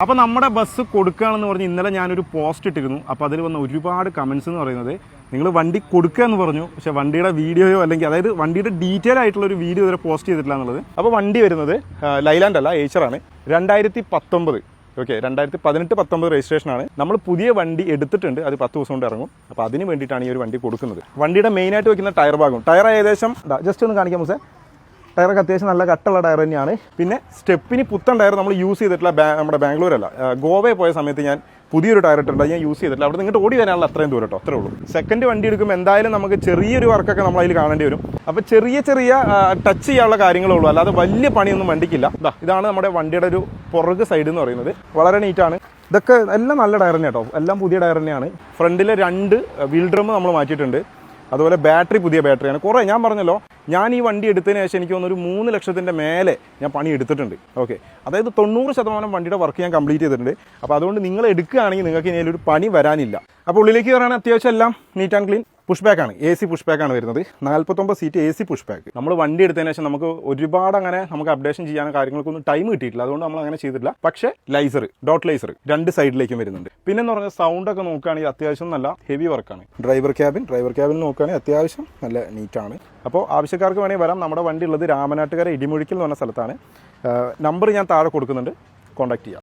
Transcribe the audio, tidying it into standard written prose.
അപ്പോൾ നമ്മുടെ ബസ് കൊടുക്കുകയാണെന്ന് പറഞ്ഞ് ഇന്നലെ ഞാനൊരു പോസ്റ്റ് ഇട്ടിരുന്നു. അപ്പോൾ അതിൽ വന്ന ഒരുപാട് കമൻസ് എന്ന് പറയുന്നത് നിങ്ങൾ വണ്ടി കൊടുക്കുക എന്ന് പറഞ്ഞു, പക്ഷേ വണ്ടിയുടെ വീഡിയോയോ അല്ലെങ്കിൽ അതായത് വണ്ടിയുടെ ഡീറ്റെയിൽ ആയിട്ടുള്ള ഒരു വീഡിയോ ഇതുവരെ പോസ്റ്റ് ചെയ്തിട്ടില്ല എന്നുള്ളത്. അപ്പോൾ വണ്ടി വരുന്നത് ലൈലാൻഡ് അല്ല, ഏച്ചറാണ്. 2019 ഓക്കെ, 2018-19 രജിസ്ട്രേഷനാണ്. നമ്മൾ പുതിയ വണ്ടി എടുത്തിട്ടുണ്ട്, അത് 10 ദിവസം കൊണ്ട് ഇറങ്ങും. അപ്പോൾ അതിന് വേണ്ടിയിട്ടാണ് ഈ ഒരു വണ്ടി കൊടുക്കുന്നത്. വണ്ടിയുടെ മെയിനായിട്ട് വെക്കുന്ന ടയർ ഭാഗം, ടയർ ഏകദേശം ജസ്റ്റ് ഒന്ന് കാണിക്കാം മുസേ. ടയറൊക്കെ അത്യാവശ്യം നല്ല കട്ടുള്ള ടയർ തന്നെയാണ്. പിന്നെ സ്റ്റെപ്പിന് പുത്തൻ ടയർ നമ്മൾ യൂസ് ചെയ്തിട്ടില്ല. നമ്മുടെ ബാംഗ്ലൂരല്ല, ഗോവയിൽ പോയ സമയത്ത് ഞാൻ പുതിയൊരു ടയർ ഇട്ടിട്ടുണ്ട്, അത് ഞാൻ യൂസ് ചെയ്തിട്ടില്ല. അവിടെ നിങ്ങോട്ട് ഓടി വരാനുള്ള അത്രയും ദൂരം കേട്ടോ, അത്രേ ഉള്ളൂ. സെക്കൻഡ് വണ്ടി എടുക്കുമ്പോൾ എന്തായാലും നമുക്ക് ചെറിയൊരു വർക്കൊക്കെ നമ്മൾ അതിൽ കാണേണ്ടി വരും. അപ്പോൾ ചെറിയ ടച്ച് ചെയ്യാനുള്ള കാര്യങ്ങളേ ഉള്ളൂ, അല്ലാതെ വലിയ പണിയൊന്നും വണ്ടിക്കില്ല. ഇതാണ് നമ്മുടെ വണ്ടിയുടെ ഒരു പുറക് സൈഡ് എന്ന് പറയുന്നത്. വളരെ നീറ്റാണ്. ഇതൊക്കെ എല്ലാം നല്ല ടയർ തന്നെ കേട്ടോ, എല്ലാം പുതിയ ടയർ തന്നെയാണ്. ഫ്രണ്ടിലെ 2 വീൽ ഡ്രം നമ്മൾ മാറ്റിയിട്ടുണ്ട്. അതുപോലെ ബാറ്ററി പുതിയ ബാറ്ററിയാണ്. കുറേ ഞാൻ പറഞ്ഞല്ലോ, ഞാൻ ഈ വണ്ടി എടുത്തതിന് ശേഷം എനിക്ക് തോന്നുന്നു ഒരു 3 ലക്ഷത്തിൻ്റെ മേലെ ഞാൻ പണി എടുത്തിട്ടുണ്ട്. ഓക്കെ, അതായത് 90% വണ്ടിയുടെ വർക്ക് ഞാൻ കംപ്ലീറ്റ് ചെയ്തിട്ടുണ്ട്. അപ്പോൾ അതുകൊണ്ട് നിങ്ങൾ എടുക്കുകയാണെങ്കിൽ നിങ്ങൾക്ക് ഇനി ഒരു പണി വരാനില്ല. അപ്പോൾ ഉള്ളിലേക്ക് കയറാൻ അത്യാവശ്യം എല്ലാം നീറ്റ് ആൻഡ് ക്ലീൻ. പുഷ് ബാക്കാണ്, AC പുഷ് ബാക്കാണ് വരുന്നത്. 49 സീറ്റ് AC പുഷ് ബാക്ക്. നമ്മൾ വണ്ടി എടുത്തതിന് ശേഷം നമുക്ക് ഒരുപാട് അങ്ങനെ നമുക്ക് അപ്ഡേഷൻ ചെയ്യാൻ കാര്യങ്ങൾക്കൊന്നും ടൈം കിട്ടിയിട്ടില്ല, അതുകൊണ്ട് നമ്മൾ അങ്ങനെ ചെയ്തിട്ടില്ല. പക്ഷേ ലൈസർ, ഡോട്ട് ലൈസർ 2 സൈഡിലേക്കും വരുന്നുണ്ട്. പിന്നെ എന്ന് പറഞ്ഞാൽ സൗണ്ടൊക്കെ നോക്കുകയാണെങ്കിൽ അത്യാവശ്യം നല്ല ഹെവി വർക്കാണ്. ഡ്രൈവർ ക്യാബിൻ നോക്കുകയാണെങ്കിൽ അത്യാവശ്യം നല്ല നീറ്റാണ്. അപ്പോൾ ആവശ്യക്കാർക്ക് വേണമെങ്കിൽ വരാം. നമ്മുടെ വണ്ടി ഉള്ളത് രാമനാട്ടുകര ഇടിമുഴിക്കൽ എന്ന് പറഞ്ഞ സ്ഥലത്താണ്. നമ്പർ ഞാൻ താഴെ കൊടുക്കുന്നുണ്ട്, കോൺടാക്ട് ചെയ്യാം.